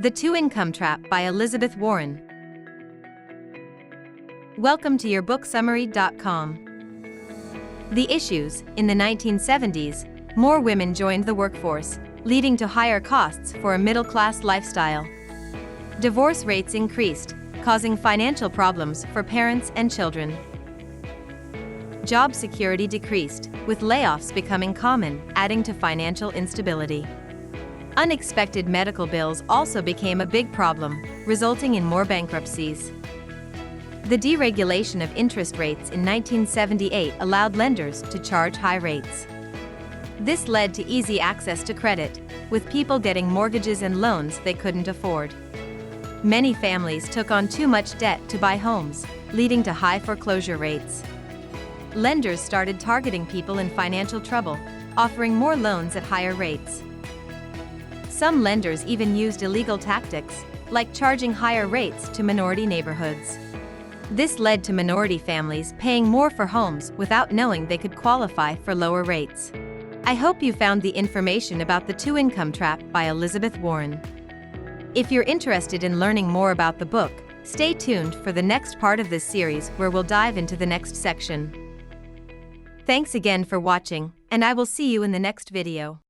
The Two-Income Trap by Elizabeth Warren. Welcome to yourbooksummary.com. The issues. In the 1970s, more women joined the workforce, leading to higher costs for a middle-class lifestyle. Divorce rates increased, causing financial problems for parents and children. Job security decreased, with layoffs becoming common, adding to financial instability. Unexpected medical bills also became a big problem, resulting in more bankruptcies. The deregulation of interest rates in 1978 allowed lenders to charge high rates. This led to easy access to credit, with people getting mortgages and loans they couldn't afford. Many families took on too much debt to buy homes, leading to high foreclosure rates. Lenders started targeting people in financial trouble, offering more loans at higher rates. Some lenders even used illegal tactics, like charging higher rates to minority neighborhoods. This led to minority families paying more for homes without knowing they could qualify for lower rates. I hope you found the information about The Two-Income Trap by Elizabeth Warren. If you're interested in learning more about the book, stay tuned for the next part of this series where we'll dive into the next section. Thanks again for watching, and I will see you in the next video.